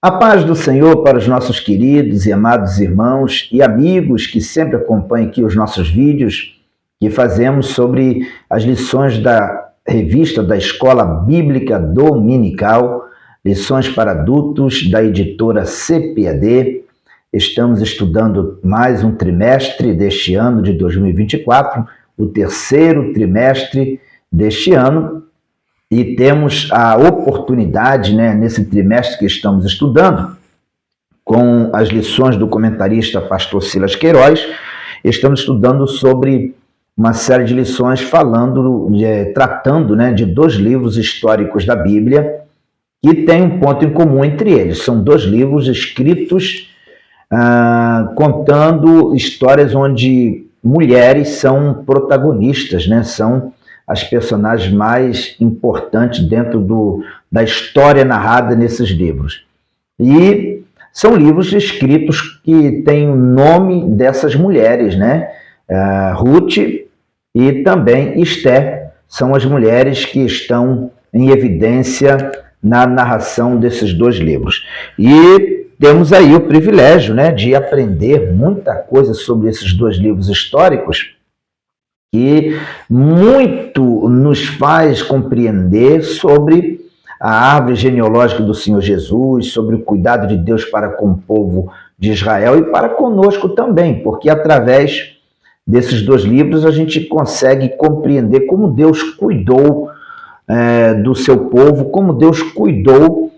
A paz do Senhor para os nossos queridos e amados irmãos e amigos que sempre acompanham aqui os nossos vídeos que fazemos sobre as lições da revista da Escola Bíblica Dominical, lições para adultos da editora CPAD. Estamos estudando mais um trimestre deste ano de 2024, o terceiro trimestre deste ano. E temos a oportunidade, nesse trimestre que estamos estudando, com as lições do comentarista pastor Silas Queiroz, estamos estudando sobre uma série de lições tratando de dois livros históricos da Bíblia, que tem um ponto em comum entre eles. São dois livros escritos contando histórias onde mulheres são protagonistas, são as personagens mais importantes dentro da história narrada nesses livros. E são livros escritos que têm o nome dessas mulheres, Ruth e também Esther, são as mulheres que estão em evidência na narração desses dois livros. E temos aí o privilégio, de aprender muita coisa sobre esses dois livros históricos, que muito nos faz compreender sobre a árvore genealógica do Senhor Jesus, sobre o cuidado de Deus para com o povo de Israel e para conosco também, porque através desses dois livros a gente consegue compreender como Deus cuidou do seu povo, como Deus cuidou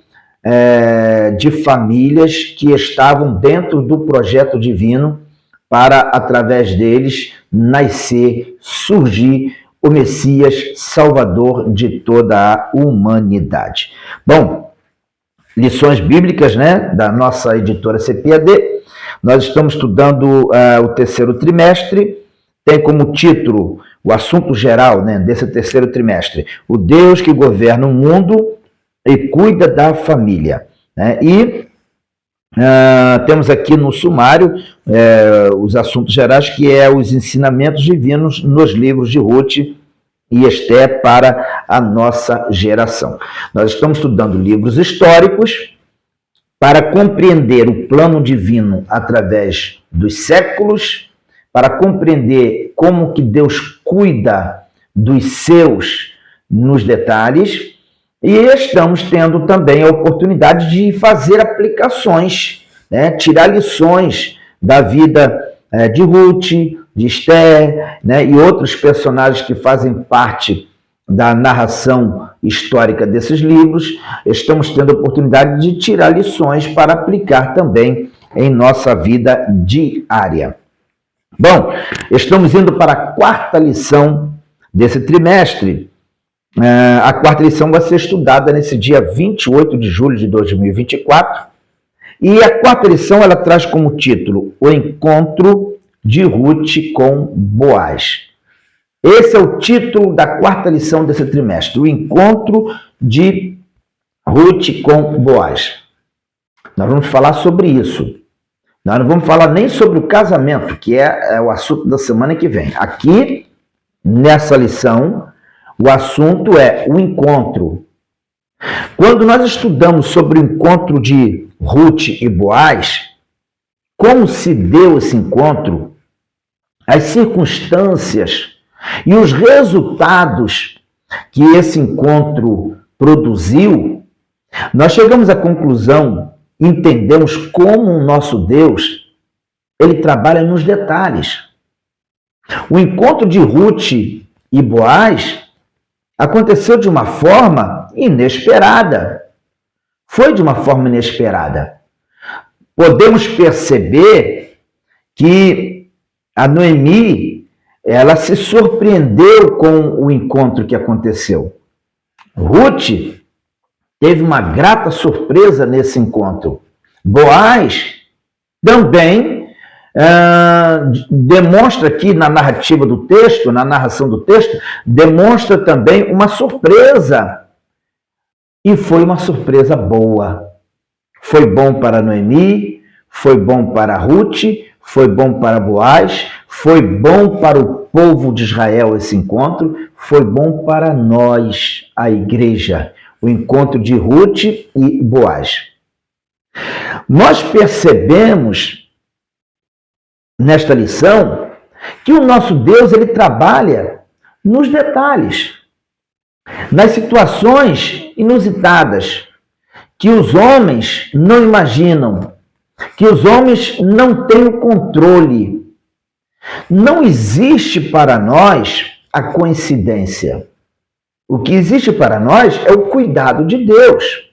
de famílias que estavam dentro do projeto divino para, através deles, nascer, surgir o Messias Salvador de toda a humanidade. Bom, lições bíblicas, da nossa editora CPAD. Nós estamos estudando o terceiro trimestre, tem como título o assunto geral desse terceiro trimestre: o Deus que governa o mundo e cuida da família. Temos aqui no sumário os assuntos gerais, que é os ensinamentos divinos nos livros de Ruth e Esther para a nossa geração. Nós estamos estudando livros históricos para compreender o plano divino através dos séculos, para compreender como que Deus cuida dos seus nos detalhes. E estamos tendo também a oportunidade de fazer aplicações, tirar lições da vida de Ruth, de Esther, e outros personagens que fazem parte da narração histórica desses livros. Estamos tendo a oportunidade de tirar lições para aplicar também em nossa vida diária. Bom, estamos indo para a quarta lição desse trimestre. A quarta lição vai ser estudada nesse dia 28 de julho de 2024. E a quarta lição ela traz como título o encontro de Ruth com Boaz. Esse é o título da quarta lição desse trimestre, o encontro de Ruth com Boaz. Nós vamos falar sobre isso. Nós não vamos falar nem sobre o casamento, que é o assunto da semana que vem. Aqui, nessa lição, o assunto é o encontro. Quando nós estudamos sobre o encontro de Ruth e Boaz, como se deu esse encontro, as circunstâncias e os resultados que esse encontro produziu, nós chegamos à conclusão, entendemos como o nosso Deus, ele trabalha nos detalhes. O encontro de Ruth e Boaz aconteceu de uma forma inesperada. Foi de uma forma inesperada. Podemos perceber que a Noemi, ela se surpreendeu com o encontro que aconteceu. Ruth teve uma grata surpresa nesse encontro. Boaz também demonstra aqui na narrativa do texto, na narração do texto, demonstra também uma surpresa. E foi uma surpresa boa. Foi bom para Noemi, foi bom para Ruth, foi bom para Boaz, foi bom para o povo de Israel esse encontro, foi bom para nós, a igreja, o encontro de Ruth e Boaz. Nós percebemos nesta lição que o nosso Deus, ele trabalha nos detalhes, nas situações inusitadas, que os homens não imaginam, que os homens não têm o controle. Não existe para nós a coincidência. O que existe para nós é o cuidado de Deus.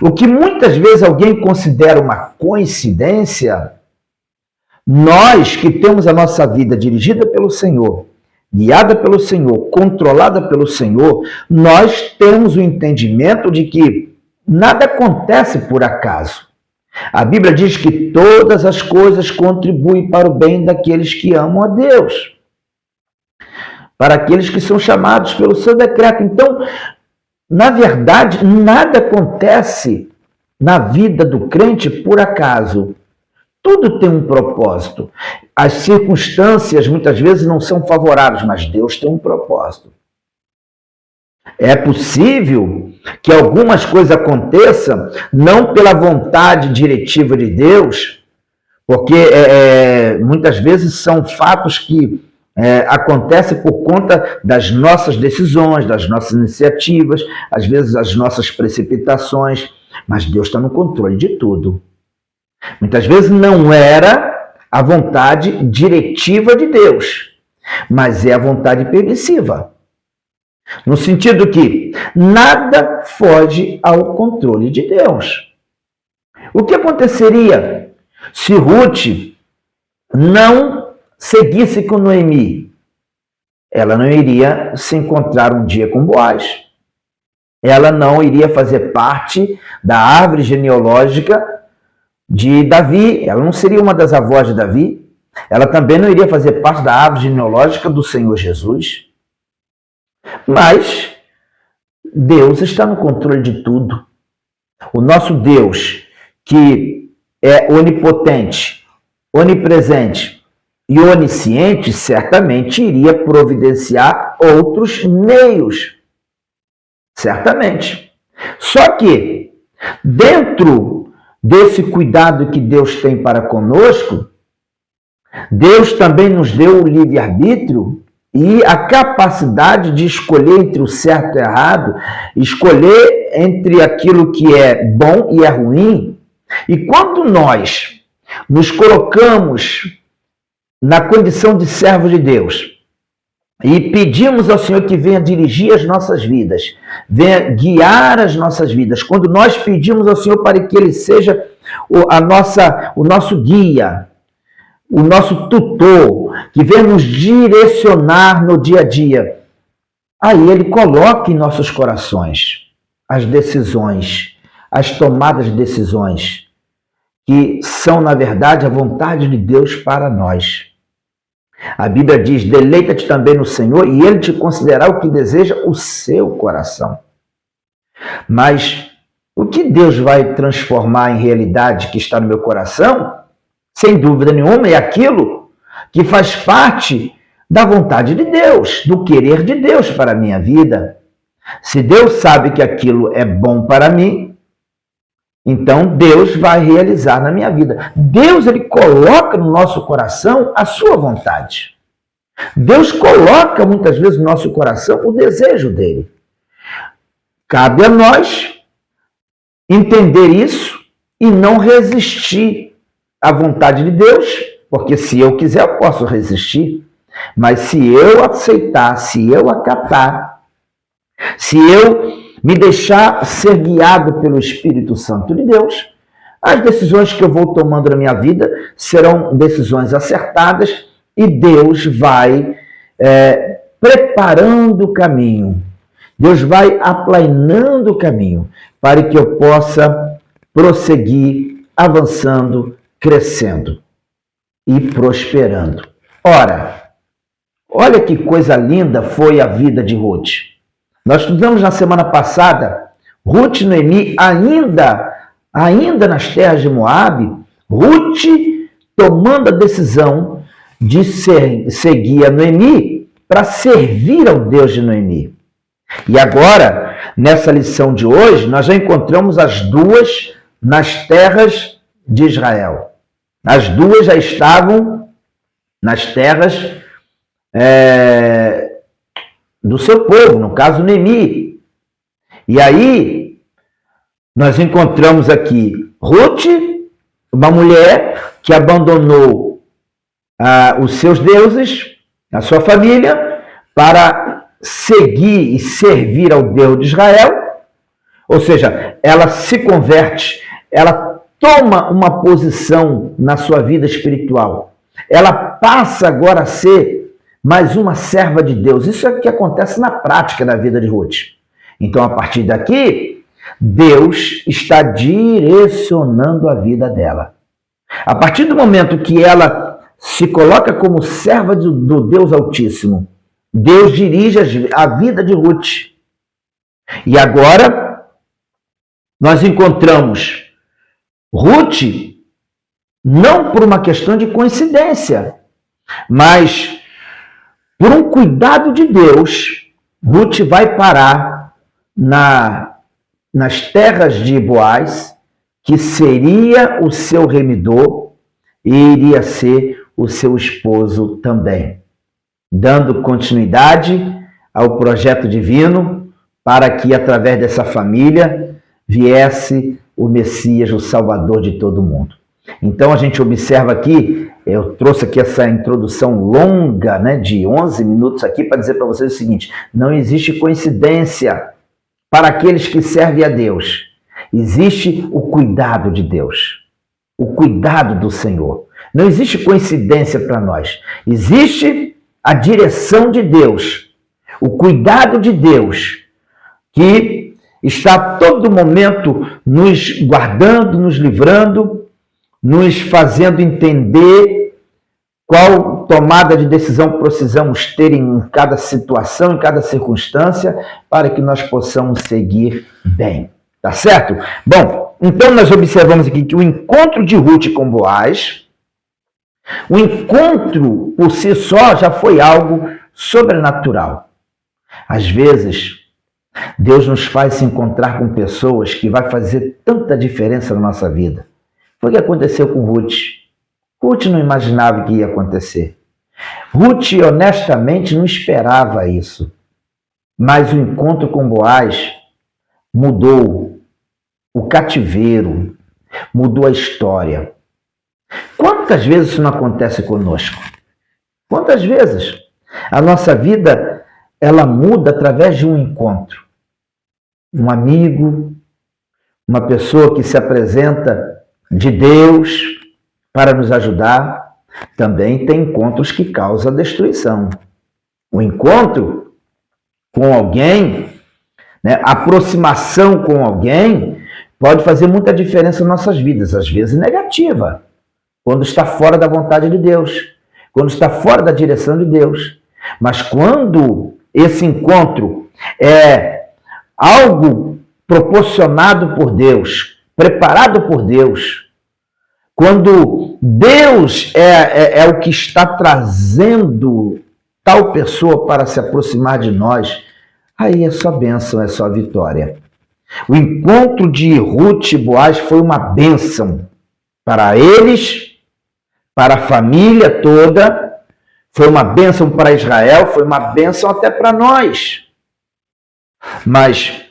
O que muitas vezes alguém considera uma coincidência, nós que temos a nossa vida dirigida pelo Senhor, guiada pelo Senhor, controlada pelo Senhor, nós temos o entendimento de que nada acontece por acaso. A Bíblia diz que todas as coisas contribuem para o bem daqueles que amam a Deus, para aqueles que são chamados pelo seu decreto. Então, na verdade, nada acontece na vida do crente por acaso. Tudo tem um propósito. As circunstâncias muitas vezes não são favoráveis, mas Deus tem um propósito. É possível que algumas coisas aconteçam não pela vontade diretiva de Deus, porque muitas vezes são fatos que acontecem por conta das nossas decisões, das nossas iniciativas, às vezes as nossas precipitações, mas Deus está no controle de tudo. Muitas vezes não era a vontade diretiva de Deus, mas é a vontade permissiva. No sentido que nada foge ao controle de Deus. O que aconteceria se Ruth não seguisse com Noemi? Ela não iria se encontrar um dia com Boaz. Ela não iria fazer parte da árvore genealógica de Davi. Ela não seria uma das avós de Davi. Ela também não iria fazer parte da árvore genealógica do Senhor Jesus. Mas Deus está no controle de tudo. O nosso Deus, que é onipotente, onipresente e onisciente, certamente iria providenciar outros meios. Certamente. Só que, dentro desse cuidado que Deus tem para conosco, Deus também nos deu o livre-arbítrio e a capacidade de escolher entre o certo e o errado, escolher entre aquilo que é bom e é ruim. E quando nós nos colocamos na condição de servo de Deus e pedimos ao Senhor que venha dirigir as nossas vidas, venha guiar as nossas vidas, quando nós pedimos ao Senhor para que Ele seja o nosso guia, o nosso tutor, que venha nos direcionar no dia a dia, aí Ele coloca em nossos corações as decisões, as tomadas de decisões, que são, na verdade, a vontade de Deus para nós. A Bíblia diz, deleita-te também no Senhor e Ele te concederá o que deseja o seu coração. Mas o que Deus vai transformar em realidade que está no meu coração, sem dúvida nenhuma, é aquilo que faz parte da vontade de Deus, do querer de Deus para a minha vida. Se Deus sabe que aquilo é bom para mim, então Deus vai realizar na minha vida. Deus, Ele coloca no nosso coração a sua vontade. Deus coloca muitas vezes no nosso coração o desejo dele. Cabe a nós entender isso e não resistir à vontade de Deus, porque se eu quiser eu posso resistir, mas se eu aceitar, se eu acatar, se eu me deixar ser guiado pelo Espírito Santo de Deus, as decisões que eu vou tomando na minha vida serão decisões acertadas e Deus vai preparando o caminho. Deus vai aplainando o caminho para que eu possa prosseguir, avançando, crescendo e prosperando. Ora, olha que coisa linda foi a vida de Ruth. Nós estudamos na semana passada, Ruth e Noemi, ainda nas terras de Moabe, Ruth tomando a decisão de seguir a Noemi para servir ao Deus de Noemi. E agora, nessa lição de hoje, nós já encontramos as duas nas terras de Israel. As duas já estavam nas terras do seu povo, no caso Noemi. E aí nós encontramos aqui Ruth, uma mulher que abandonou os seus deuses, a sua família, para seguir e servir ao Deus de Israel. Ou seja, ela se converte, ela toma uma posição na sua vida espiritual. Ela passa agora a ser mais uma serva de Deus. Isso é o que acontece na prática da vida de Ruth. Então, a partir daqui, Deus está direcionando a vida dela. A partir do momento que ela se coloca como serva do Deus Altíssimo, Deus dirige a vida de Ruth. E agora, nós encontramos Ruth não por uma questão de coincidência, mas por um cuidado de Deus. Ruth vai parar nas terras de Boaz, que seria o seu remidor e iria ser o seu esposo também, dando continuidade ao projeto divino para que, através dessa família, viesse o Messias, o Salvador de todo mundo. Então, a gente observa aqui, eu trouxe aqui essa introdução longa, de 11 minutos aqui, para dizer para vocês o seguinte: não existe coincidência para aqueles que servem a Deus. Existe o cuidado de Deus, o cuidado do Senhor. Não existe coincidência para nós. Existe a direção de Deus, o cuidado de Deus, que está a todo momento nos guardando, nos livrando, nos fazendo entender qual tomada de decisão precisamos ter em cada situação, em cada circunstância, para que nós possamos seguir bem. Tá certo? Bom, então nós observamos aqui que o encontro de Ruth com Boaz, o encontro por si só já foi algo sobrenatural. Às vezes, Deus nos faz se encontrar com pessoas que vai fazer tanta diferença na nossa vida. Foi o que aconteceu com Ruth. Ruth não imaginava que ia acontecer. Ruth, honestamente, não esperava isso. Mas o encontro com Boaz mudou o cativeiro, mudou a história. Quantas vezes isso não acontece conosco? Quantas vezes? A nossa vida, ela muda através de um encontro. Um amigo, uma pessoa que se apresenta de Deus para nos ajudar. Também tem encontros que causam destruição. O encontro com alguém, a aproximação com alguém, pode fazer muita diferença em nossas vidas, às vezes negativa, quando está fora da vontade de Deus, quando está fora da direção de Deus. Mas quando esse encontro é algo proporcionado por Deus, preparado por Deus, quando Deus é o que está trazendo tal pessoa para se aproximar de nós, aí é só bênção, é só vitória. O encontro de Ruth e Boaz foi uma bênção para eles, para a família toda, foi uma bênção para Israel, foi uma bênção até para nós. Mas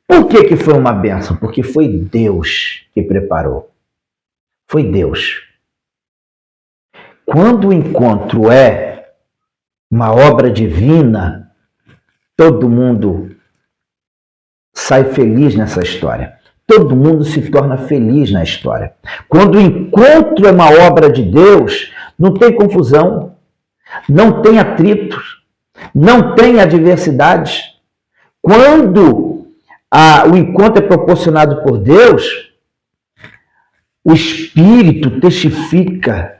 por que foi uma bênção? Porque foi Deus que preparou. Foi Deus. Quando o encontro é uma obra divina, todo mundo sai feliz nessa história. Todo mundo se torna feliz na história. Quando o encontro é uma obra de Deus, não tem confusão, não tem atritos, não tem adversidades. Quando o encontro é proporcionado por Deus, o Espírito testifica,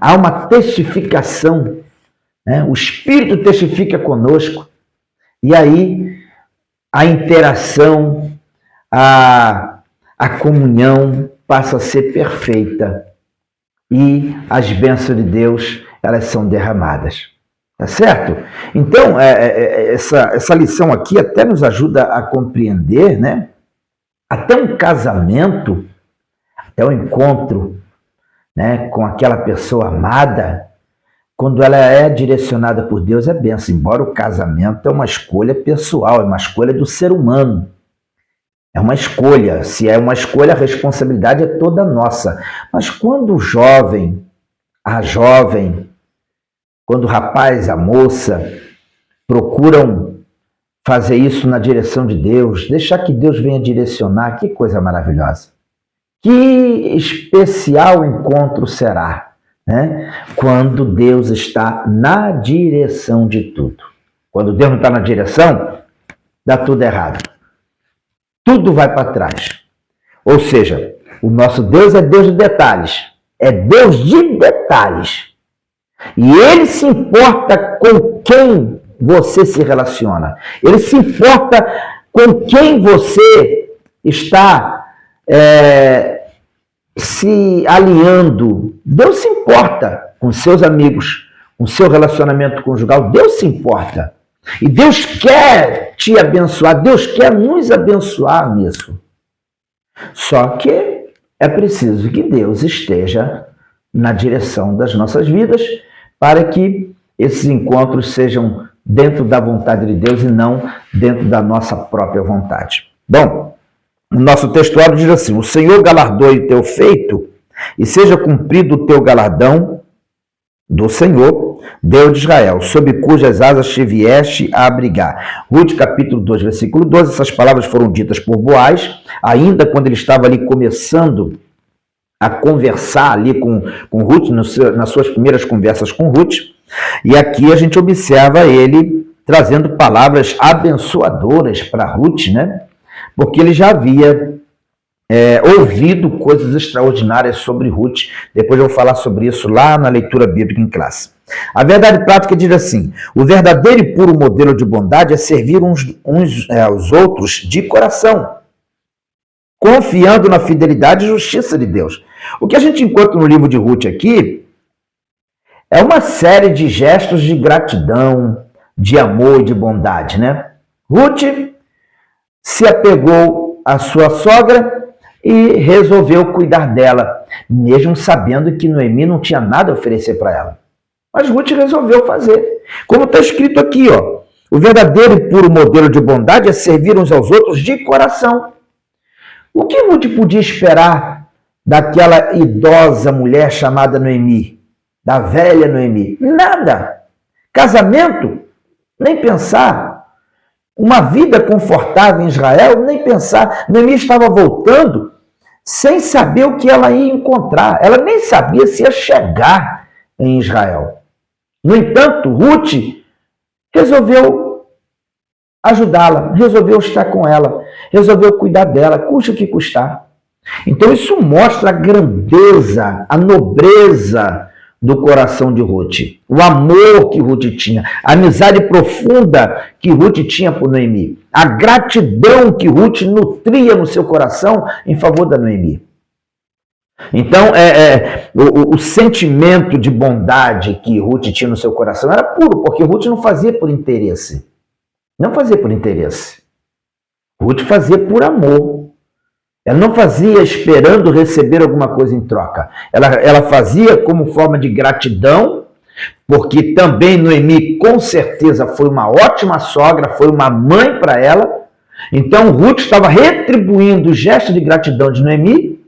há uma testificação, o Espírito testifica conosco, e aí a interação, a comunhão passa a ser perfeita e as bênçãos de Deus, elas são derramadas. Tá certo? Então, essa lição aqui até nos ajuda a compreender, Até um casamento, até o encontro, né, com aquela pessoa amada, quando ela é direcionada por Deus, é bênção. Embora o casamento é uma escolha pessoal, é uma escolha do ser humano. É uma escolha. Se é uma escolha, a responsabilidade é toda nossa. Mas quando o jovem, a jovem, quando o rapaz, a moça, procuram fazer isso na direção de Deus, deixar que Deus venha direcionar, que coisa maravilhosa. Que especial encontro será, né? Quando Deus está na direção de tudo. Quando Deus não está na direção, dá tudo errado. Tudo vai para trás. Ou seja, o nosso Deus é Deus de detalhes. É Deus de detalhes. E Ele se importa com quem você se relaciona. Ele se importa com quem você está se alinhando. Deus se importa com seus amigos, com seu relacionamento conjugal. Deus se importa. E Deus quer te abençoar. Deus quer nos abençoar nisso. Só que é preciso que Deus esteja na direção das nossas vidas para que esses encontros sejam dentro da vontade de Deus e não dentro da nossa própria vontade. Bom, o nosso textuário diz assim: o Senhor galardoe o teu feito e seja cumprido o teu galardão do Senhor, Deus de Israel, sob cujas asas te vieste a abrigar. Ruth, capítulo 2, versículo 12, essas palavras foram ditas por Boaz, ainda quando ele estava ali começando a conversar ali com Ruth, nas suas primeiras conversas com Ruth, e aqui a gente observa ele trazendo palavras abençoadoras para Ruth, né? Porque ele já havia ouvido coisas extraordinárias sobre Ruth. Depois eu vou falar sobre isso lá na leitura bíblica em classe. A verdade prática diz assim: o verdadeiro e puro modelo de bondade é servir uns aos outros de coração, confiando na fidelidade e justiça de Deus. O que a gente encontra no livro de Ruth aqui é uma série de gestos de gratidão, de amor e de bondade, né? Ruth se apegou à sua sogra e resolveu cuidar dela, mesmo sabendo que Noemi não tinha nada a oferecer para ela. Mas Ruth resolveu fazer. Como está escrito aqui, ó, o verdadeiro e puro modelo de bondade é servir uns aos outros de coração. O que Ruth podia esperar daquela idosa mulher chamada Noemi? Da velha Noemi? Nada. Casamento? Nem pensar. Uma vida confortável em Israel? Nem pensar. Noemi estava voltando sem saber o que ela ia encontrar. Ela nem sabia se ia chegar em Israel. No entanto, Ruth resolveu ajudá-la, resolveu estar com ela, resolveu cuidar dela, custe o que custar. Então isso mostra a grandeza, a nobreza do coração de Ruth, o amor que Ruth tinha, a amizade profunda que Ruth tinha por Noemi, a gratidão que Ruth nutria no seu coração em favor da Noemi. Então, o sentimento de bondade que Ruth tinha no seu coração era puro, porque Ruth não fazia por interesse. Não fazia por interesse. Ruth fazia por amor. Ela não fazia esperando receber alguma coisa em troca. Ela fazia como forma de gratidão, porque também Noemi, com certeza, foi uma ótima sogra, foi uma mãe para ela. Então, Ruth estava retribuindo o gesto de gratidão de Noemi,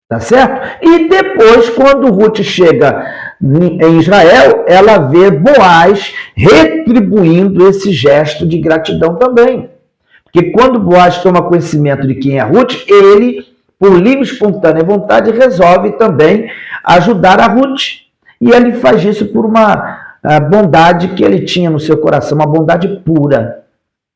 tá certo? E depois, quando Ruth chega em Israel, ela vê Boaz retribuindo esse gesto de gratidão também. Porque quando Boaz toma conhecimento de quem é Ruth, ele, por livre e espontânea vontade, resolve também ajudar a Ruth. E ele faz isso por uma bondade que ele tinha no seu coração, uma bondade pura.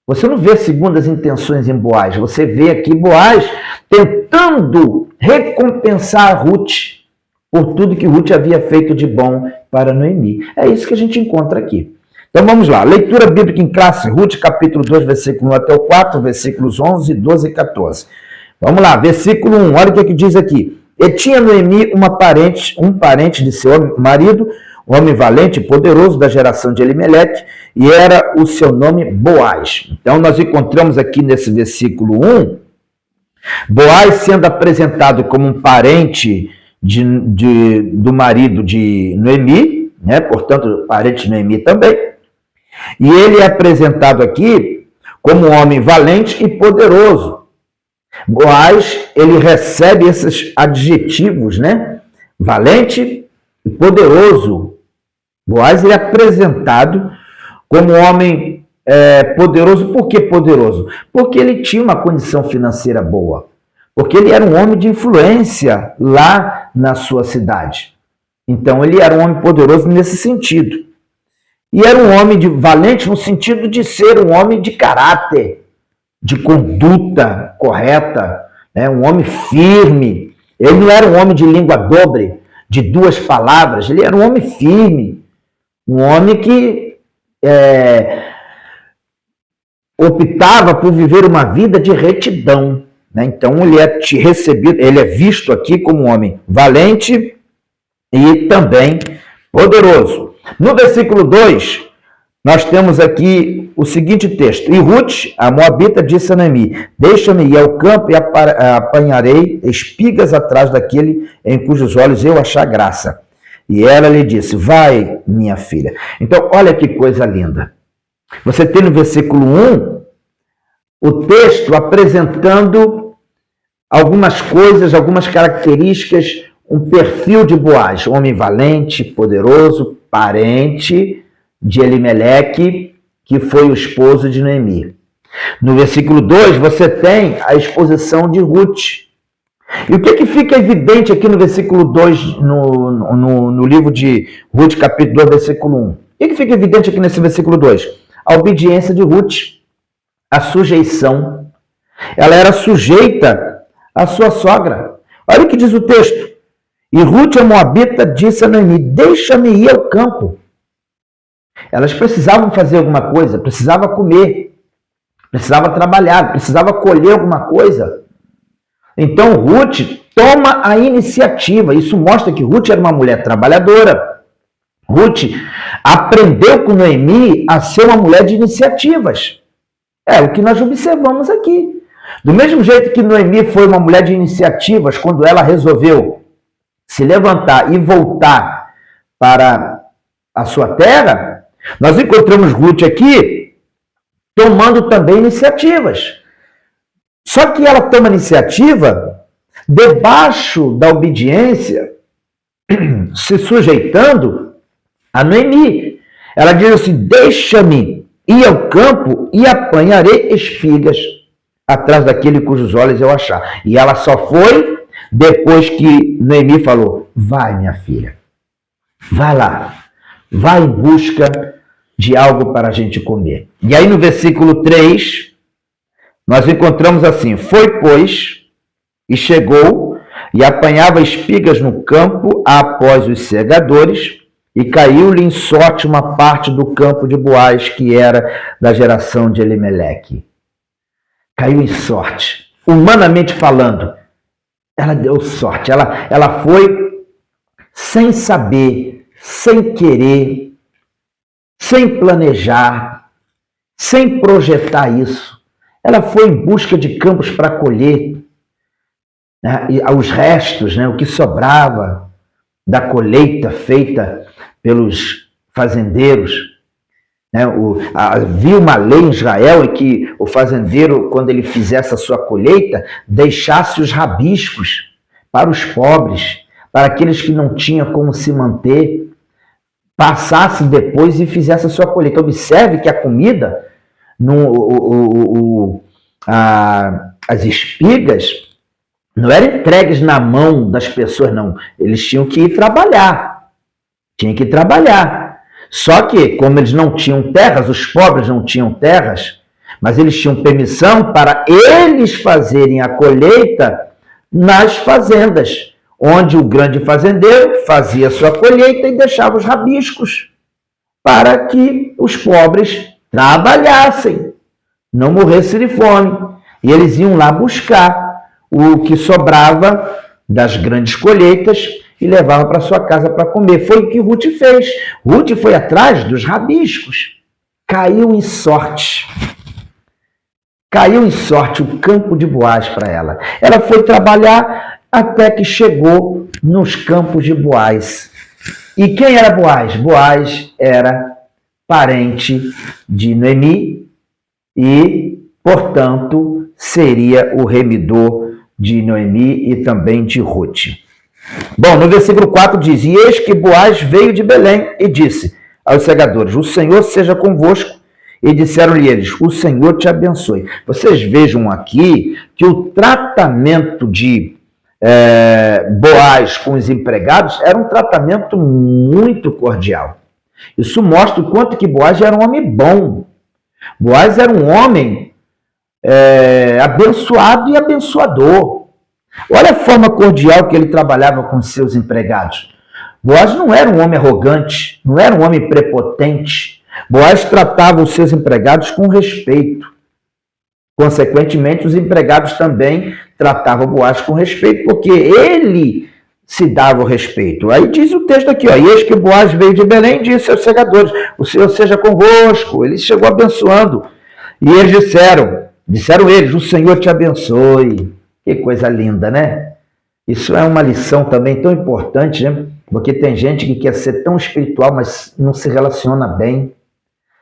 Você não vê segundas intenções em Boaz, você vê aqui Boaz tentando recompensar a Ruth por tudo que Ruth havia feito de bom para Noemi. É isso que a gente encontra aqui. Então vamos lá, leitura bíblica em classe, Ruth capítulo 2, versículo 1 até o 4, versículos 11, 12 e 14. Vamos lá, versículo 1, olha o que diz aqui. E tinha Noemi um parente de seu marido, um homem valente e poderoso da geração de Elimeleque, e era o seu nome Boaz. Então nós encontramos aqui nesse versículo 1, Boaz sendo apresentado como um parente do marido de Noemi, né? Portanto, parente de Noemi também. E ele é apresentado aqui como um homem valente e poderoso. Boaz, ele recebe esses adjetivos, né? Valente e poderoso. Boaz, ele é apresentado como um homem poderoso. Por que poderoso? Porque ele tinha uma condição financeira boa. Porque ele era um homem de influência lá na sua cidade. Então, ele era um homem poderoso nesse sentido. E era um homem valente no sentido de ser um homem de caráter, de conduta correta, né? Um homem firme. Ele não era um homem de língua dobre, de duas palavras. Ele era um homem firme. Um homem que optava por viver uma vida de retidão. Então, ele é visto aqui como um homem valente e também poderoso. No versículo 2, nós temos aqui o seguinte texto. E Ruth, a moabita, disse a Noemi: deixa-me ir ao campo e apanharei espigas atrás daquele em cujos olhos eu achar graça. E ela lhe disse: vai, minha filha. Então, olha que coisa linda. Você tem no versículo 1 o texto apresentando algumas coisas, algumas características, um perfil de Boaz, homem valente, poderoso, parente de Elimeleque, que foi o esposo de Noemi. No versículo 2, você tem a exposição de Ruth. E o que fica evidente aqui no versículo 2, no livro de Ruth, capítulo 2, versículo 1? O que fica evidente aqui nesse versículo 2? A obediência de Ruth, a sujeição. Ela era sujeita à sua sogra. Olha o que diz o texto. E Ruth, a moabita, disse a Noemi: deixa-me ir ao campo. Elas precisavam fazer alguma coisa, precisava comer, precisava trabalhar, precisava colher alguma coisa. Então Ruth toma a iniciativa. Isso mostra que Ruth era uma mulher trabalhadora. Ruth aprendeu com Noemi a ser uma mulher de iniciativas. É o que nós observamos aqui. Do mesmo jeito que Noemi foi uma mulher de iniciativas, quando ela resolveu se levantar e voltar para a sua terra, nós encontramos Ruth aqui tomando também iniciativas. Só que ela toma iniciativa debaixo da obediência, se sujeitando a Noemi. Ela diz assim: deixa-me ir ao campo e apanharei espigas atrás daquele cujos olhos eu achar. E ela só foi depois que Noemi falou: vai, minha filha, vai lá, vai em busca de algo para a gente comer. E aí no versículo 3, nós encontramos assim: foi, pois, e chegou, e apanhava espigas no campo após os segadores, e caiu-lhe em sorte uma parte do campo de Boaz, que era da geração de Elimeleque. Caiu em sorte. Humanamente falando, ela deu sorte. Ela foi sem saber, sem querer, sem planejar, sem projetar isso. Ela foi em busca de campos para colher, né? E os restos, né? O que sobrava da colheita feita pelos fazendeiros. Né? Havia uma lei em Israel em que o fazendeiro, quando ele fizesse a sua colheita, deixasse os rabiscos para os pobres, para aqueles que não tinham como se manter, passasse depois e fizesse a sua colheita. Observe que a comida, as espigas, não eram entregues na mão das pessoas, não. Eles tinham que ir trabalhar. Só que, como eles não tinham terras, os pobres não tinham terras, mas eles tinham permissão para eles fazerem a colheita nas fazendas, onde o grande fazendeiro fazia a sua colheita e deixava os rabiscos para que os pobres trabalhassem, não morressem de fome. E eles iam lá buscar o que sobrava das grandes colheitas e levavam para sua casa para comer. Foi o que Ruth fez. Ruth foi atrás dos rabiscos. Caiu em sorte. caiu em sorte o campo de Boaz para ela. Ela foi trabalhar até que chegou nos campos de Boaz. E quem era Boaz? Boaz era parente de Noemi e, portanto, seria o remidor de Noemi e também de Ruth. Bom, no versículo 4 diz: E eis que Boaz veio de Belém e disse aos segadores: O Senhor seja convosco. E disseram-lhe eles: O Senhor te abençoe. Vocês vejam aqui que o tratamento de Boaz com os empregados era um tratamento muito cordial. Isso mostra o quanto que Boaz era um homem bom. Boaz era um homem abençoado e abençoador. Olha a forma cordial que ele trabalhava com seus empregados. Boaz não era um homem arrogante, não era um homem prepotente. Boaz tratava os seus empregados com respeito. Consequentemente, os empregados também tratavam Boaz com respeito, porque ele se dava o respeito. Aí diz o texto aqui, ó: E eis que Boaz veio de Belém e disse aos segadores: O Senhor seja convosco. Ele chegou abençoando. E eles disseram eles: O Senhor te abençoe. Que coisa linda, né? Isso é uma lição também tão importante, né? Porque tem gente que quer ser tão espiritual, mas não se relaciona bem.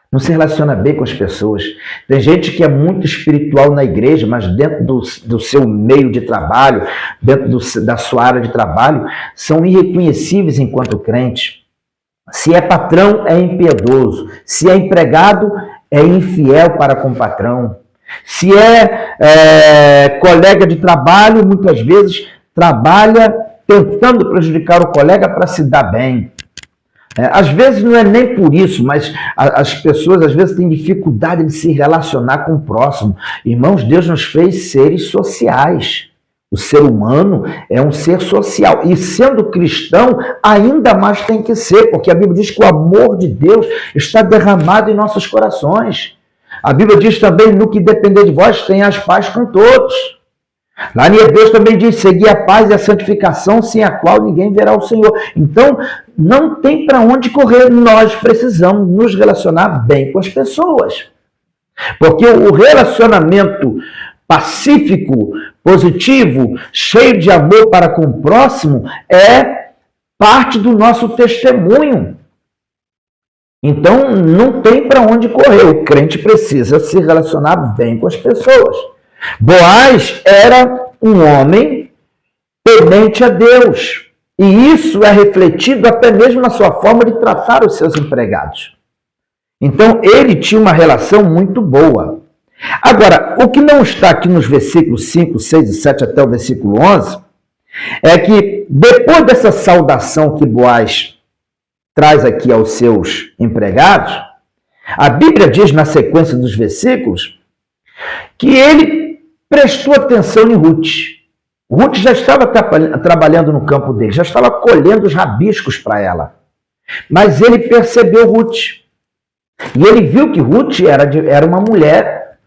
Não se relaciona bem com as pessoas. Tem gente que é muito espiritual na igreja, mas dentro do seu meio de trabalho, dentro da sua área de trabalho, são irreconhecíveis enquanto crente. Se é patrão, é impiedoso. Se é empregado, é infiel para com o patrão. Se é colega de trabalho, muitas vezes trabalha tentando prejudicar o colega para se dar bem. Às vezes não é nem por isso, mas as pessoas às vezes têm dificuldade de se relacionar com o próximo. Irmãos, Deus nos fez seres sociais. O ser humano é um ser social. E sendo cristão, ainda mais tem que ser, porque a Bíblia diz que o amor de Deus está derramado em nossos corações. A Bíblia diz também: no que depender de vós, tenhas paz com todos. Lá em Hebreus também diz: segui a paz e a santificação, sem a qual ninguém verá o Senhor. Então, não tem para onde correr. Nós precisamos nos relacionar bem com as pessoas. Porque o relacionamento pacífico, positivo, cheio de amor para com o próximo, é parte do nosso testemunho. Então, não tem para onde correr. O crente precisa se relacionar bem com as pessoas. Boaz era um homem temente a Deus. E isso é refletido até mesmo na sua forma de tratar os seus empregados. Então, ele tinha uma relação muito boa. Agora, o que não está aqui nos versículos 5, 6 e 7 até o versículo 11, é que depois dessa saudação que Boaz traz aqui aos seus empregados, a Bíblia diz na sequência dos versículos que ele prestou atenção em Ruth. Ruth já estava trabalhando no campo dele, já estava colhendo os rabiscos para ela. Mas ele percebeu Ruth. E ele viu que Ruth era uma mulher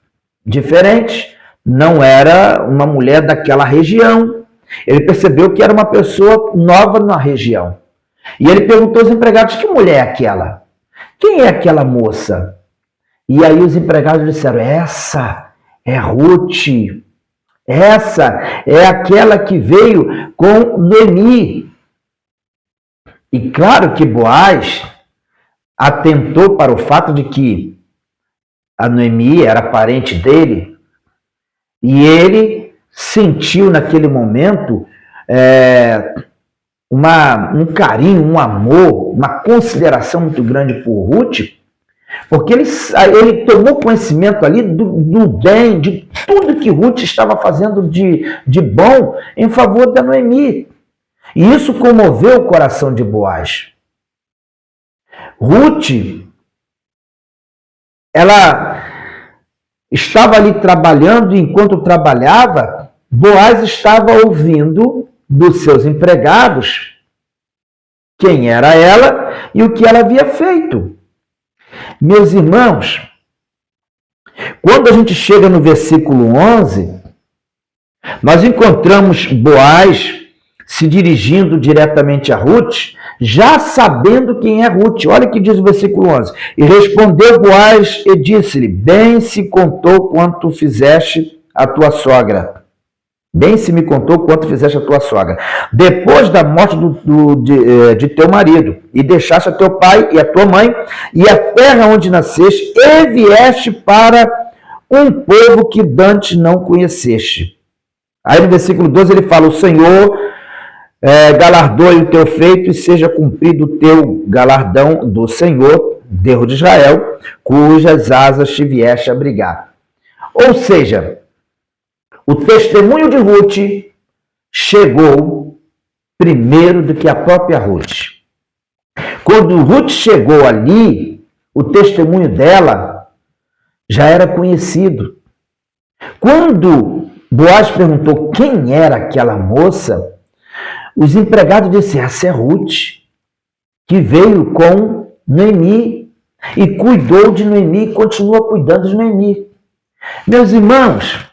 diferente, não era uma mulher daquela região. Ele percebeu que era uma pessoa nova na região. E ele perguntou aos empregados: que mulher é aquela? Quem é aquela moça? E aí os empregados disseram: essa é Ruth. Essa é aquela que veio com Noemi. E claro que Boaz atentou para o fato de que a Noemi era parente dele, e ele sentiu naquele momento um carinho, um amor, uma consideração muito grande por Ruth, porque ele tomou conhecimento ali do bem, de tudo que Ruth estava fazendo de bom em favor da Noemi. E isso comoveu o coração de Boaz. Ruth, ela estava ali trabalhando, e enquanto trabalhava, Boaz estava ouvindo dos seus empregados quem era ela e o que ela havia feito. Meus irmãos, quando a gente chega no versículo 11, nós encontramos Boaz se dirigindo diretamente a Ruth, já sabendo quem é Ruth. Olha o que diz o versículo 11. E respondeu Boaz e disse-lhe: bem se contou quanto fizeste a tua sogra. Bem se me contou quanto fizeste a tua sogra. Depois da morte de teu marido, e deixaste a teu pai e a tua mãe, e a terra onde nasceste, e vieste para um povo que dantes não conheceste. Aí no versículo 12 ele fala: o Senhor galardoe o teu feito e seja cumprido o teu galardão do Senhor, Deus de Israel, cujas asas te vieste abrigar. Ou seja, o testemunho de Ruth chegou primeiro do que a própria Ruth. Quando Ruth chegou ali, o testemunho dela já era conhecido. Quando Boaz perguntou quem era aquela moça, os empregados disseram: essa é Ruth, que veio com Noemi e cuidou de Noemi e continua cuidando de Noemi. Meus irmãos,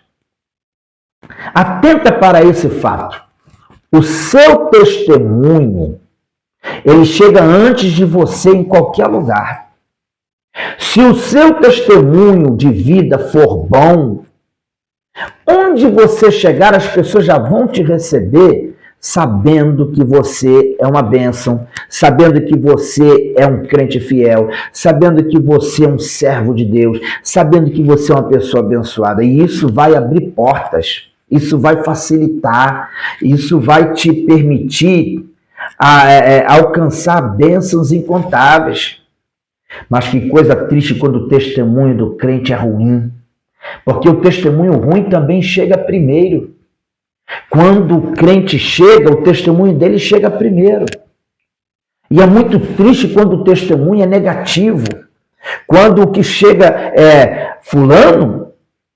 atenta para esse fato. O seu testemunho, ele chega antes de você em qualquer lugar. Se o seu testemunho de vida for bom, onde você chegar, as pessoas já vão te receber sabendo que você é uma bênção, sabendo que você é um crente fiel, sabendo que você é um servo de Deus, sabendo que você é uma pessoa abençoada. E isso vai abrir portas, isso vai facilitar, isso vai te permitir alcançar bênçãos incontáveis. Mas que coisa triste quando o testemunho do crente é ruim, porque o testemunho ruim também chega primeiro. Quando o crente chega, o testemunho dele chega primeiro. E é muito triste quando o testemunho é negativo. Quando o que chega é fulano,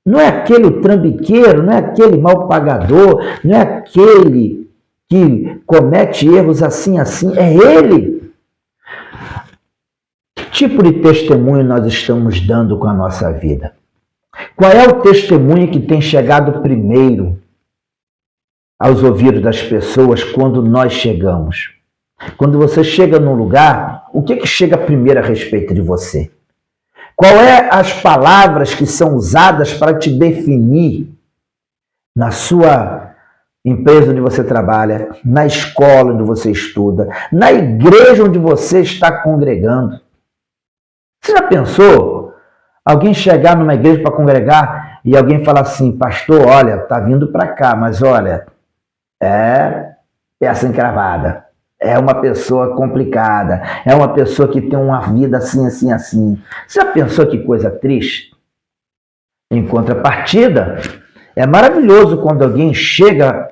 não é aquele trambiqueiro, não é aquele mal pagador, não é aquele que comete erros assim, é ele. Que tipo de testemunho nós estamos dando com a nossa vida? Qual é o testemunho que tem chegado primeiro aos ouvidos das pessoas quando nós chegamos? Quando você chega num lugar, o que chega primeiro a respeito de você? Qual é as palavras que são usadas para te definir na sua empresa onde você trabalha, na escola onde você estuda, na igreja onde você está congregando? Você já pensou alguém chegar numa igreja para congregar e alguém falar assim: pastor, olha, tá vindo para cá, mas olha, é peça encravada, é uma pessoa complicada, é uma pessoa que tem uma vida assim. Você já pensou que coisa triste? Em contrapartida, é maravilhoso quando alguém chega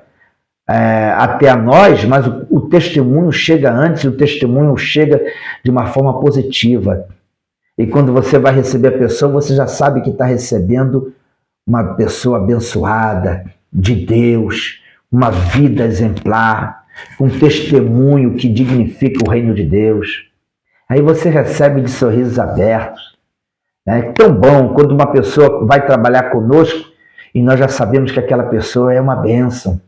até a nós, mas o testemunho chega antes, o testemunho chega de uma forma positiva. E quando você vai receber a pessoa, você já sabe que está recebendo uma pessoa abençoada de Deus, uma vida exemplar, um testemunho que dignifica o reino de Deus. Aí você recebe de sorrisos abertos. É tão bom quando uma pessoa vai trabalhar conosco e nós já sabemos que aquela pessoa é uma bênção.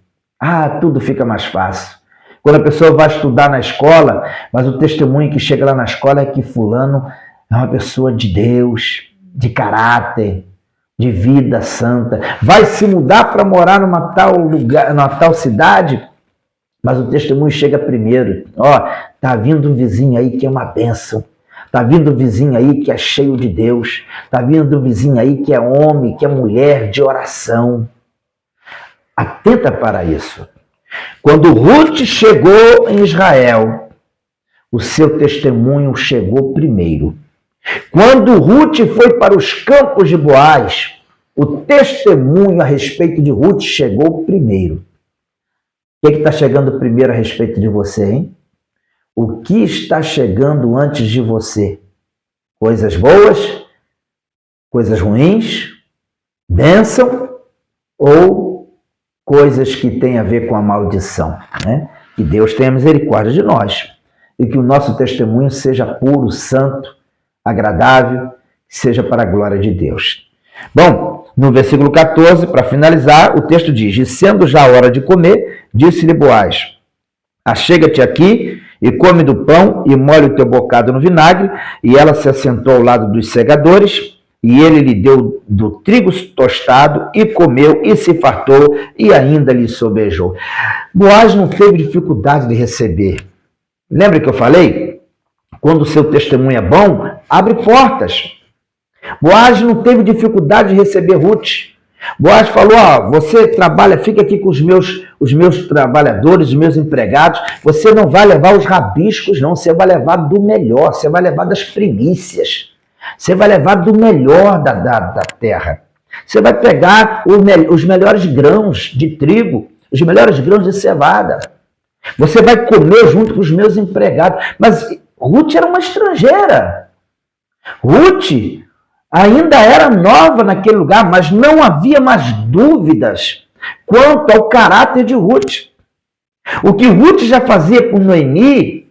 Tudo fica mais fácil. Quando a pessoa vai estudar na escola, mas o testemunho que chega lá na escola é que fulano é uma pessoa de Deus, de caráter, de vida santa. Vai se mudar para morar numa tal cidade, mas o testemunho chega primeiro. Tá vindo um vizinho aí que é uma bênção. Tá vindo um vizinho aí que é cheio de Deus. Tá vindo um vizinho aí que é homem, que é mulher de oração. Atenta para isso. Quando Ruth chegou em Israel, o seu testemunho chegou primeiro. Quando Ruth foi para os campos de Boaz, o testemunho a respeito de Ruth chegou primeiro. O que está chegando primeiro a respeito de você, hein? O que está chegando antes de você? Coisas boas? Coisas ruins? Bênção? Ou coisas que têm a ver com a maldição, né? Que Deus tenha misericórdia de nós e que o nosso testemunho seja puro, santo, agradável, que seja para a glória de Deus. Bom, no versículo 14, para finalizar, o texto diz: e sendo já a hora de comer, disse-lhe Boaz: achega-te aqui e come do pão e molha o teu bocado no vinagre. E ela se assentou ao lado dos segadores, e ele lhe deu do trigo tostado, e comeu, e se fartou, e ainda lhe sobejou. Boaz não teve dificuldade de receber. Lembra que eu falei? Quando o seu testemunho é bom, abre portas. Boaz não teve dificuldade de receber Ruth. Boaz falou, você trabalha, fica aqui com os meus trabalhadores, os meus empregados, você não vai levar os rabiscos, não, você vai levar do melhor, você vai levar das primícias, você vai levar do melhor da terra. Você vai pegar os melhores grãos de trigo, os melhores grãos de cevada. Você vai comer junto com os meus empregados. Mas Ruth era uma estrangeira. Ruth ainda era nova naquele lugar, mas não havia mais dúvidas quanto ao caráter de Ruth. O que Ruth já fazia por Noemi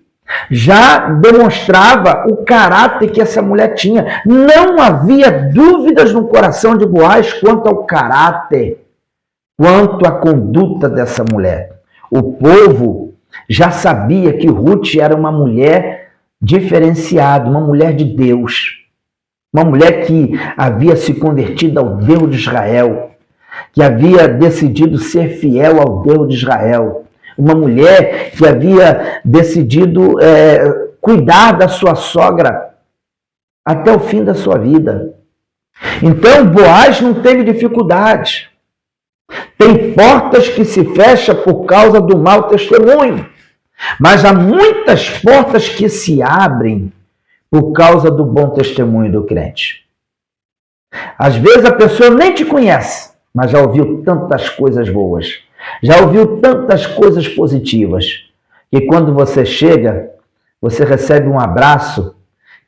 já demonstrava o caráter que essa mulher tinha. Não havia dúvidas no coração de Boaz quanto ao caráter, quanto à conduta dessa mulher. O povo já sabia que Ruth era uma mulher diferenciada, uma mulher de Deus. Uma mulher que havia se convertido ao Deus de Israel, que havia decidido ser fiel ao Deus de Israel. Uma mulher que havia decidido cuidar da sua sogra até o fim da sua vida. Então, Boaz não teve dificuldade. Tem portas que se fecham por causa do mau testemunho, mas há muitas portas que se abrem por causa do bom testemunho do crente. Às vezes a pessoa nem te conhece, mas já ouviu tantas coisas boas, já ouviu tantas coisas positivas, que quando você chega, você recebe um abraço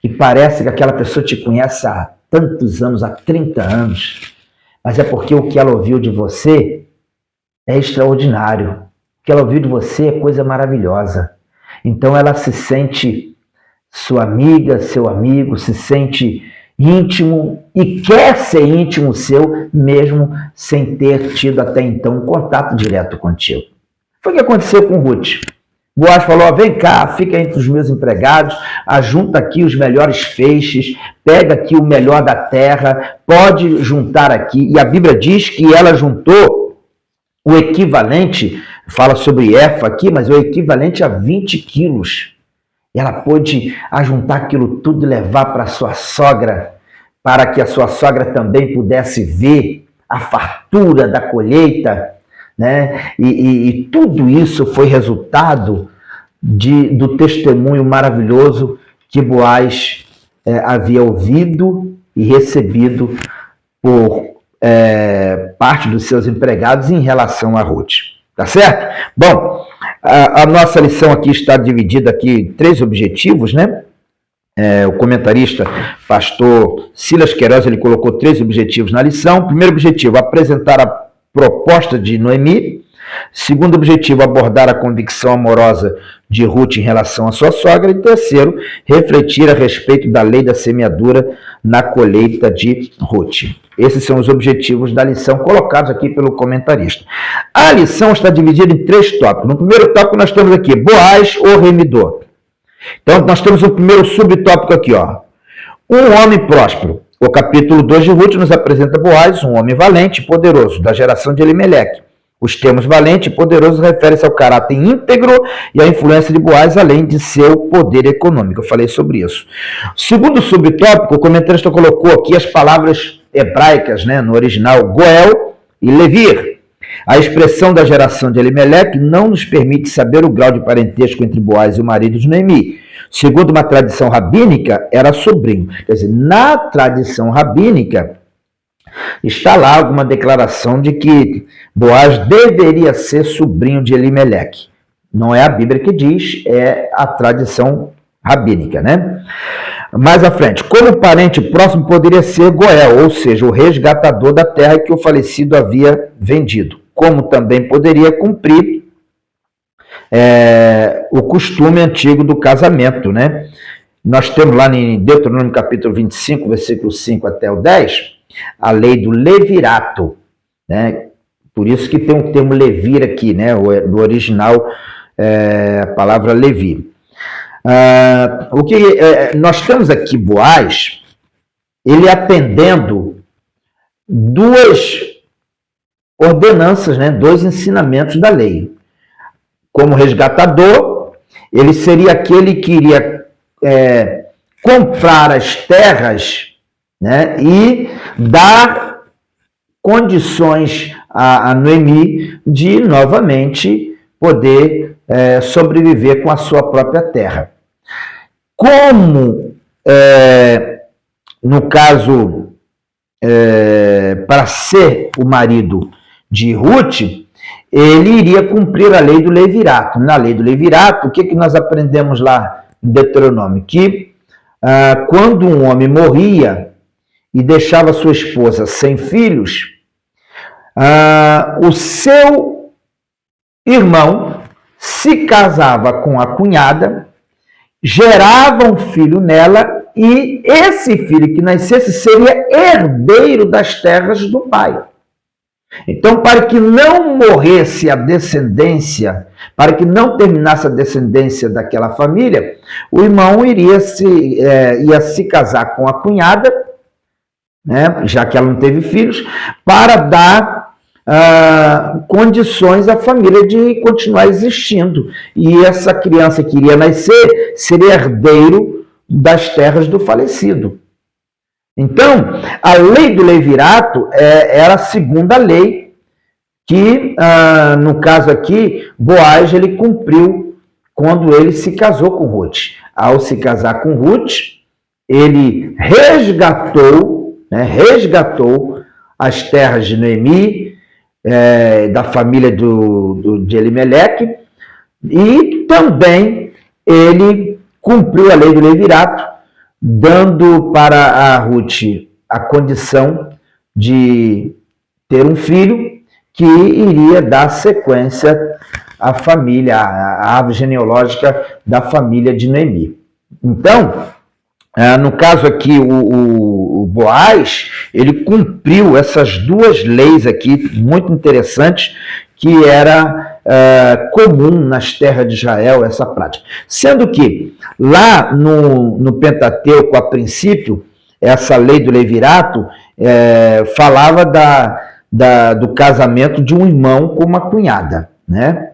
que parece que aquela pessoa te conhece há tantos anos, há 30 anos, mas é porque o que ela ouviu de você é extraordinário. O que ela ouviu de você é coisa maravilhosa. Então ela se sente sua amiga, seu amigo, se sente íntimo e quer ser íntimo seu, mesmo sem ter tido até então um contato direto contigo. Foi o que aconteceu com Ruth. Boaz falou, vem cá, fica entre os meus empregados, ajunta aqui os melhores feixes, pega aqui o melhor da terra, pode juntar aqui. E a Bíblia diz que ela juntou o equivalente, fala sobre efa aqui, mas o equivalente a 20 quilos. E ela pôde ajuntar aquilo tudo e levar para a sua sogra, para que a sua sogra também pudesse ver a fartura da colheita, né? E tudo isso foi resultado do testemunho maravilhoso que Boaz havia ouvido e recebido por parte dos seus empregados em relação a Ruth. Tá certo? Bom, a nossa lição aqui está dividida aqui em 3 objetivos, né? O comentarista, pastor Silas Queiroz, ele colocou 3 objetivos na lição. Primeiro objetivo, apresentar a proposta de Noemi. Segundo objetivo, abordar a convicção amorosa de Ruth em relação à sua sogra. E terceiro, refletir a respeito da lei da semeadura na colheita de Ruth. Esses são os objetivos da lição colocados aqui pelo comentarista. A lição está dividida em 3 tópicos. No primeiro tópico nós temos aqui, Boaz, o remidor. Então nós temos o primeiro subtópico aqui, um homem próspero. O capítulo 2 de Ruth nos apresenta Boaz, um homem valente e poderoso, da geração de Elimeleque. Os termos valente e poderoso referem-se ao caráter íntegro e à influência de Boaz, além de seu poder econômico. Eu falei sobre isso. Segundo subtópico, o comentarista colocou aqui as palavras hebraicas, né, no original, Goel e Levir. A expressão da geração de Elimeleque não nos permite saber o grau de parentesco entre Boaz e o marido de Noemi. Segundo uma tradição rabínica, era sobrinho. Quer dizer, na tradição rabínica, está lá alguma declaração de que Boaz deveria ser sobrinho de Elimeleque. Não é a Bíblia que diz, é a tradição rabínica, né? Mais à frente, como parente próximo poderia ser Goel, ou seja, o resgatador da terra que o falecido havia vendido. Como também poderia cumprir o costume antigo do casamento, né? Nós temos lá em Deuteronômio capítulo 25, versículo 5 até o 10, a lei do levirato, né? Por isso que tem o termo levir aqui, né? No original, a palavra Levi. Nós temos aqui Boaz, ele atendendo duas ordenanças, né, dois ensinamentos da lei. Como resgatador, ele seria aquele que iria comprar as terras, né, e dar condições a Noemi de novamente poder sobreviver com a sua própria terra. Como, no caso, para ser o marido de Ruth, ele iria cumprir a lei do levirato. Na lei do levirato, o que nós aprendemos lá em Deuteronômio? Que quando um homem morria e deixava sua esposa sem filhos, o seu irmão se casava com a cunhada, gerava um filho nela, e esse filho que nascesse seria herdeiro das terras do pai. Então, para que não morresse a descendência, para que não terminasse a descendência daquela família, o irmão ia se casar com a cunhada, né, já que ela não teve filhos, para dar condições à família de continuar existindo. E essa criança que iria nascer seria herdeiro das terras do falecido. Então, a lei do levirato era a segunda lei que, no caso aqui, Boaz ele cumpriu quando ele se casou com Ruth. Ao se casar com Ruth, ele resgatou as terras de Noemi, da família de Elimeleque, e também ele cumpriu a lei do levirato, dando para a Ruth a condição de ter um filho que iria dar sequência à família, à árvore genealógica da família de Noemi. Então, no caso aqui, o Boaz, ele cumpriu essas duas leis aqui, muito interessantes, que era comum nas terras de Israel, essa prática. Sendo que, lá no Pentateuco, a princípio, essa lei do levirato falava do casamento de um irmão com uma cunhada, né,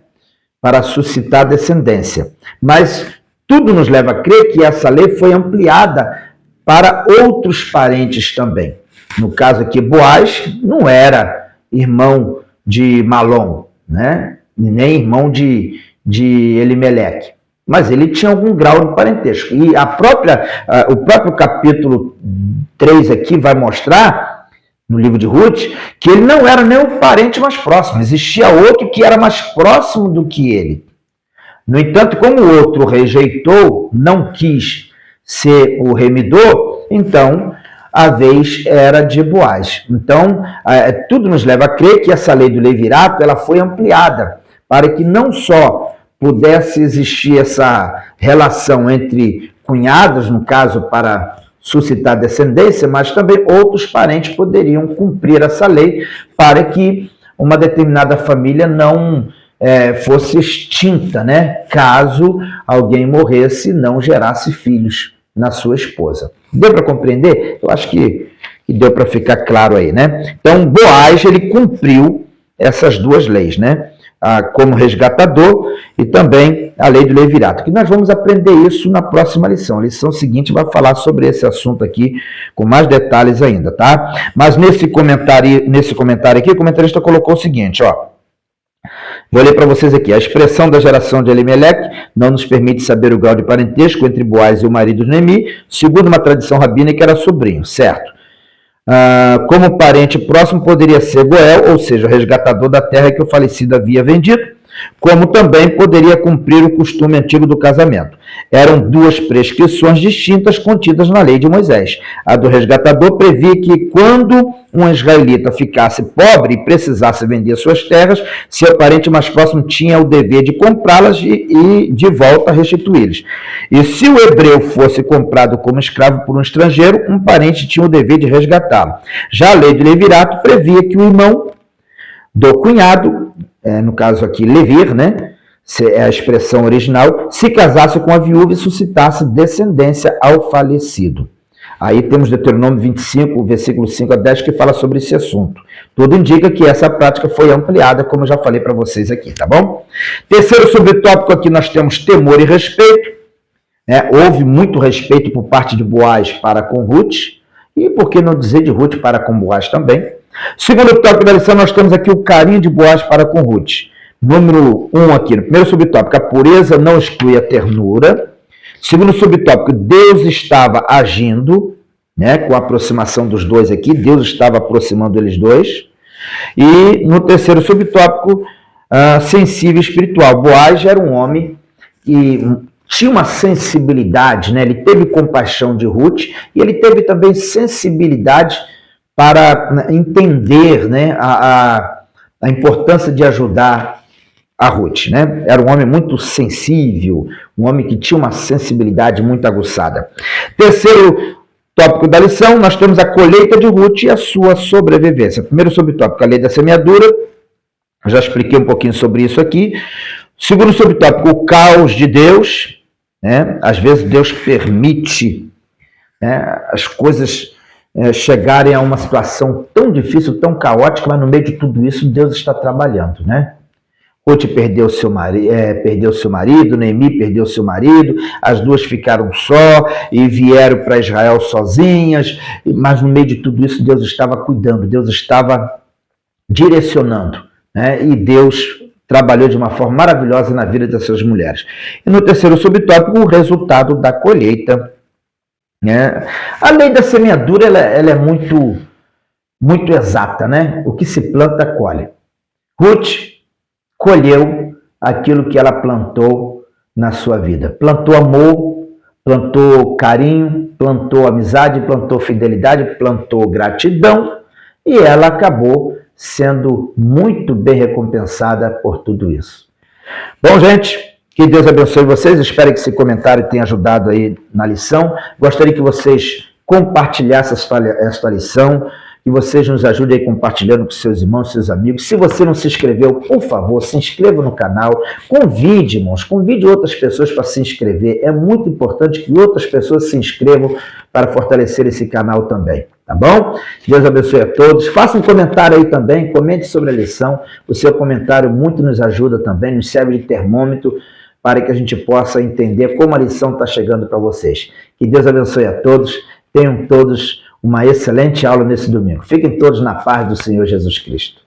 para suscitar descendência. Mas tudo nos leva a crer que essa lei foi ampliada para outros parentes também. No caso aqui, Boaz não era irmão de Malom, né? Nem irmão de Elimeleque, mas ele tinha algum grau de parentesco. E o próprio capítulo 3 aqui vai mostrar, no livro de Ruth, que ele não era nem o parente mais próximo, existia outro que era mais próximo do que ele. No entanto, como o outro rejeitou, não quis ser o remidor, então a vez era de Boaz. Então, tudo nos leva a crer que essa lei do levirato ela foi ampliada para que não só pudesse existir essa relação entre cunhados, no caso, para suscitar descendência, mas também outros parentes poderiam cumprir essa lei para que uma determinada família não fosse extinta, né? Caso alguém morresse e não gerasse filhos na sua esposa. Deu para compreender? Eu acho que deu para ficar claro aí, né? Então, Boaz, ele cumpriu essas duas leis, né? Como resgatador e também a lei do levirato, que nós vamos aprender isso na próxima lição. A lição seguinte vai falar sobre esse assunto aqui com mais detalhes ainda, tá? Mas nesse comentário aqui, o comentarista colocou o seguinte, ó. Vou ler para vocês aqui. A expressão da geração de Elimeleque não nos permite saber o grau de parentesco entre Boaz e o marido de Noemi. Segundo uma tradição rabínica, era sobrinho, certo? Como parente próximo poderia ser Goel, ou seja, o resgatador da terra que o falecido havia vendido, como também poderia cumprir o costume antigo do casamento. Eram duas prescrições distintas contidas na lei de Moisés. A do resgatador previa que quando um israelita ficasse pobre e precisasse vender suas terras, seu parente mais próximo tinha o dever de comprá-las e de volta restituí-las. E se o hebreu fosse comprado como escravo por um estrangeiro, um parente tinha o dever de resgatá-lo. Já a lei do levirato previa que o irmão do cunhado, no caso aqui Levir, né, é a expressão original, se casasse com a viúva e suscitasse descendência ao falecido. Aí temos Deuteronômio 25, versículo 5 a 10, que fala sobre esse assunto. Tudo indica que essa prática foi ampliada, como eu já falei para vocês aqui, tá bom? Terceiro subtópico aqui nós temos temor e respeito. Houve muito respeito por parte de Boaz para com Ruth, e por que não dizer de Ruth para com Boaz também. Segundo tópico da lição, nós temos aqui o carinho de Boaz para com Ruth. Número 1 aqui, no primeiro subtópico, a pureza não exclui a ternura. Segundo subtópico, Deus estava agindo, com a aproximação dos dois aqui, Deus estava aproximando eles dois. E no terceiro subtópico, sensível espiritual. Boaz era um homem que tinha uma sensibilidade, ele teve compaixão de Ruth e ele teve também sensibilidade para entender a importância de ajudar a Ruth. Era um homem muito sensível, um homem que tinha uma sensibilidade muito aguçada. Terceiro tópico da lição, nós temos a colheita de Ruth e a sua sobrevivência. Primeiro subtópico, a lei da semeadura. Eu já expliquei um pouquinho sobre isso aqui. Segundo subtópico, o caos de Deus. Às vezes Deus permite as coisas chegarem a uma situação tão difícil, tão caótica, mas no meio de tudo isso Deus está trabalhando. Ruth perdeu seu marido, Noemi perdeu seu marido, as duas ficaram só e vieram para Israel sozinhas, mas no meio de tudo isso Deus estava cuidando, Deus estava direcionando, e Deus trabalhou de uma forma maravilhosa na vida dessas mulheres. E no terceiro subtópico, o resultado da colheita. A lei da semeadura ela é muito, muito exata. O que se planta, colhe. Ruth colheu aquilo que ela plantou na sua vida. Plantou amor, plantou carinho, plantou amizade, plantou fidelidade, plantou gratidão, e ela acabou sendo muito bem recompensada por tudo isso. Bom, gente, que Deus abençoe vocês. Espero que esse comentário tenha ajudado aí na lição. Gostaria que vocês compartilhassem esta lição, que vocês nos ajudem aí compartilhando com seus irmãos, seus amigos. Se você não se inscreveu, por favor, se inscreva no canal. Convide, irmãos, convide outras pessoas para se inscrever. É muito importante que outras pessoas se inscrevam para fortalecer esse canal também. Tá bom? Deus abençoe a todos. Faça um comentário aí também, comente sobre a lição. O seu comentário muito nos ajuda também, nos serve de termômetro para que a gente possa entender como a lição está chegando para vocês. Que Deus abençoe a todos. Tenham todos uma excelente aula nesse domingo. Fiquem todos na paz do Senhor Jesus Cristo.